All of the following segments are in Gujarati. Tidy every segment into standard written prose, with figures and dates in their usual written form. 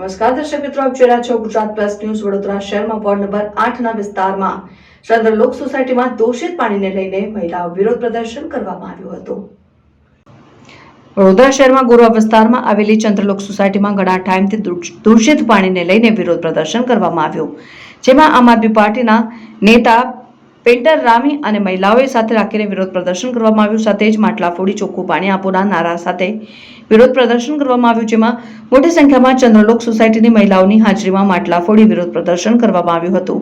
નમસ્કાર દર્શક મિત્રો, આપ જોઈ રહ્યા છો ગુજરાત પ્લસ ન્યૂઝ। વડોદરા શહેરમાં વોર્ડ નંબર 8ના વિસ્તારમાં ચંદ્રલોક સોસાયટીમાં દૂષિત પાણીને લઈને મહિલાઓ વિરોધ પ્રદર્શન કરવામાં આવ્યું હતું। વડોદરા શહેરમાં ગોરવા વિસ્તારમાં આવેલી ચંદ્રલોક સોસાયટીમાં ઘણા ટાઈમથી દૂષિત પાણીને લઈને વિરોધ પ્રદર્શન કરવામાં આવ્યું, જેમાં આમ આદમી પાર્ટીના નેતા પેન્ટર રામી અને મહિલાઓએ સાથે રાખીને વિરોધ પ્રદર્શન કરવામાં આવ્યું। સાથે જ માટલા ફોડી ચોખ્ખું પાણી આપોના નારા સાથે વિરોધ પ્રદર્શન કરવામાં આવ્યું, જેમાં મોટી સંખ્યામાં ચંદ્રલોક સોસાયટીની મહિલાઓની હાજરીમાં માટલા ફોડી વિરોધ પ્રદર્શન કરવામાં આવ્યું હતું।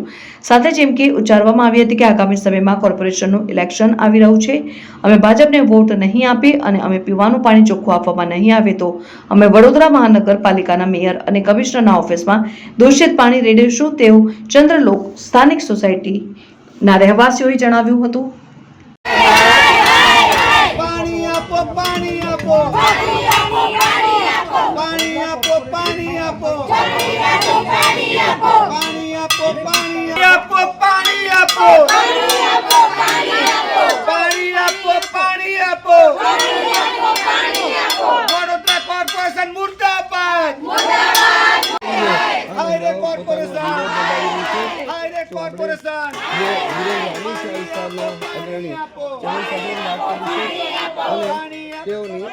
સાથે જ એમ કે ઉચ્ચારવામાં આવી હતી કે આગામી સમયમાં કોર્પોરેશનનું ઇલેક્શન આવી રહ્યું છે, અમે ભાજપને વોટ નહીં આપી અને અમે પીવાનું પાણી ચોખ્ખું આપવામાં નહીં આવે તો અમે વડોદરા મહાનગરપાલિકાના મેયર અને કમિશનરના ઓફિસમાં દૂષિત પાણી રેડીશું, તેવું ચંદ્રલોક સ્થાનિક સોસાયટીના રહેવાસીઓએ જણાવ્યું હતું।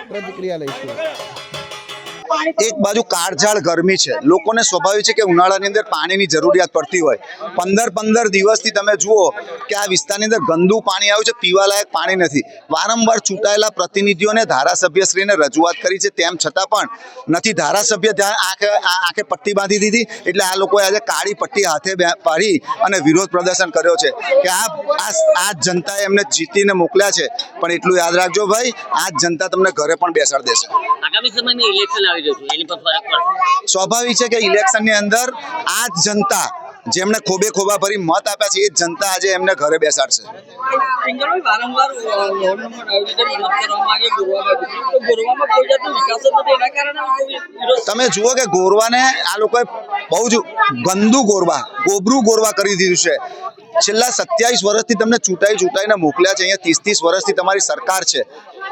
प्रतिक्रिया लईशुं। एक बाजू काळझाळ गरमी है, लोकोने स्वाभाविक है कि उनाळानी अंदर पानी की जरूरियात पड़ती होय। 15 दिवसथी तमे जुओ कि आ विस्तारनी अंदर गंदू पाणी आव्युं छे, पीवालायक पाणी नथी। वारंवार चूंटायेला प्रतिनिधिओने धारासभ्यश्रीने रजूआत करी छे, तेम छतां पण नथी। धारासभ्य आंखे पट्टी बांधी दीधी एटले आ लोकोए आजे काळी पट्टी हाथे पाडी अने विरोध प्रदर्शन कर्यो छे कि आ जनताए एमने जीतीने मोकल्या छे, पण एटलुं याद राखजो भाई, आ जनता तमने घरे पण बेसाडी देशे। आगामी समय में इलेक्शन આવી રહ્યું છે, એની પર ફરક પડશે। स्वाभाविक है कि इलेक्शन ની અંદર આ जनता જેમણે ખોબે ખોબા ભરી મત આપ્યા છે એ जनता આજે એમને ઘરે બેસાડશે। સિંગલભાઈ વારંવાર વોર્ડ નંબર આવી રીતે વિરોધ કરવામાં આવે ગોરવામાં કોઈ જાતનો વિકાસ જ નથી, એના કારણે તમે જુઓ કે ગોરવાને આ લોકોએ બહુ જ ગંદુ ગોબરું ગોરવા કરી દીધું છે। છેલ્લા 27 વર્ષથી તમને ચૂંટાઈને મોકલ્યા છે। અહીંયા 30 વર્ષથી તમારી સરકાર છે,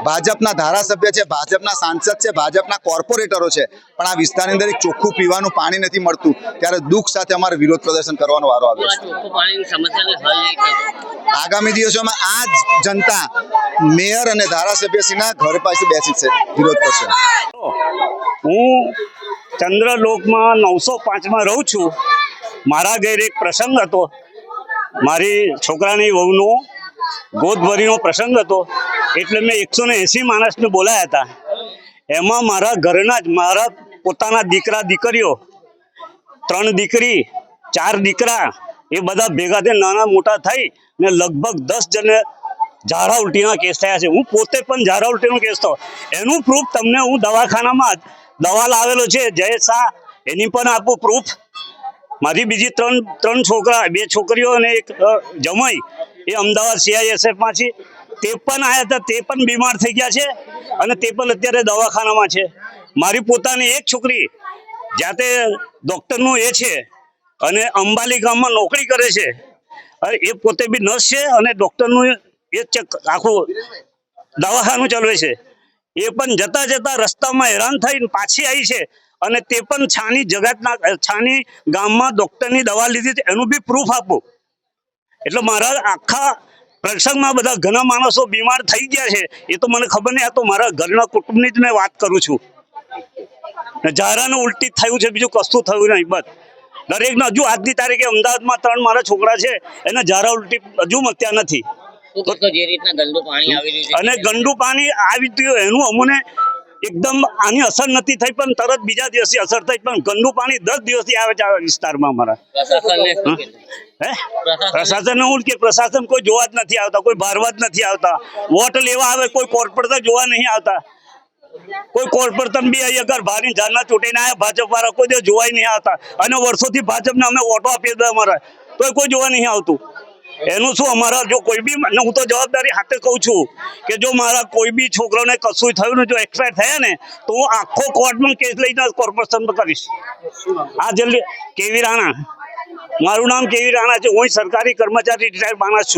ભાજપના ધારાસભ્ય છે, ભાજપના સાંસદ છે, ભાજપના કોર્પોરેટરો છે, પણ આ વિસ્તારની અંદર એક ચોખ્ખું પીવાનું પાણી નથી મળતું, ત્યારે દુઃખ સાથે અમારે વિરોધ પ્રદર્શન કરવાનો વારો આવ્યો છે। ચોખ્ખું પાણીની સમસ્યાને હલ નહીં થાય, આગામી દિવસોમાં આ જ જનતા મેયર અને ધારાસભ્યશ્રીના ઘર પાસે બેસી વિરોધ કરશે। હું ચંદ્રલોકમાં 905માં રહું છું। મારા ઘરે એક પ્રસંગ હતો, મારી છોકરાની વહુનો ગોદભરીનો પ્રસંગ હતો, એટલે મેં 180 માણસને બોલાયા હતા। એમાં મારા ઘરના જ મારા પોતાના દીકરા દીકરીઓ, 3 દીકરી 4 દીકરા, એ બધા ભેગા થઈને નાના મોટા થઈ ને લગભગ 10 જણને ઝાડા ઉલટીના કેસ થયા છે। હું પોતે પણ ઝાડા ઉલટીનો કેસ થયો, એનું પ્રૂફ તમને હું દવાખાનામાં દવા લાવેલો છે, જય શાહ, એની પણ આપું પ્રૂફ। મારી બીજી 3 છોકરા, 2 છોકરીઓ અને એક જમાઈ, એ અમદાવાદ CISF છે, તે પણ આવ્યા હતા, તે પણ બીમાર થઈ ગયા છે અને તે પણ અત્યારે દવાખાનામાં છે। મારી પોતાની એક છોકરી જાતે ડૉક્ટરનું એ છે અને અંબાલી ગામમાં નોકરી કરે છે, એ પોતે બી નર્સ છે અને ડૉક્ટરનું એ આખું દવાખાનું ચલાવે છે। એ પણ જતા જતા રસ્તામાં હેરાન થઈને પાછી આવી છે અને તે પણ છાની ગામમાં ડૉક્ટરની દવા લીધી, એનું બી પ્રૂફ આપું। એટલે મારા આખા પ્રસંગમાં બધા ઘણા માણસો બીમાર થઈ ગયા છે, એ તો મને ખબર નહીં, આ તો મારા ઘરના કુટુંબની જ મેં વાત કરું છું। ઝારાને ઉલટી થયું છે, બીજું કશું થયું નહીં। બસ દરેકને હજુ આજની તારીખે અમદાવાદમાં 3 મારા છોકરા છે, એને ઝારા ઉલટી હજુ મત્યા નથી। જે રીતના ગંદુ પાણી આવી રહ્યું છે અને ગંદુ પાણી આવી ગયું, એનું અમને એકદમ આની અસર નથી થઈ, પણ તરત બીજા દિવસથી અસર થઈ, પણ ગંદુ પાણી 10 દિવસથી આવે છે આ વિસ્તારમાં અમારા। પ્રશાસન હું કે પ્રશાસન કોઈ જોવા જ નથી આવતા, કોઈ ભારવા જ નથી આવતા। વોટ લેવા આવે કોઈ કોર્પોરેટર જોવા નહીં આવતા, કોઈ કોર્પોરેટર બી અગર ભારી ઝારના ચૂંટીને આવ્યા ભાજપ વાળા કોઈ દિવસ જોવા નહીં આવતા, અને વર્ષોથી ભાજપને અમે વોટો આપીએ છીએ અમારા, તો કોઈ જોવા નહીં આવતું। એનું શું, અમારા જો કોઈ બી, હું તો જવાબદારી હાથે કહું છું કે જો મારા કોઈ બી છોકરાને કશું થયું ને, જો એક્સપાયર થયા ને, તો હું આખો કોર્ટમાં કેસ લઈને કોર્પોરેશન કરીશ। આ જલ્દી કેવી રાણા, મારું નામ કેવી રાણા છે, હું સરકારી કર્મચારી રિટાયર્ડ માણસ છું।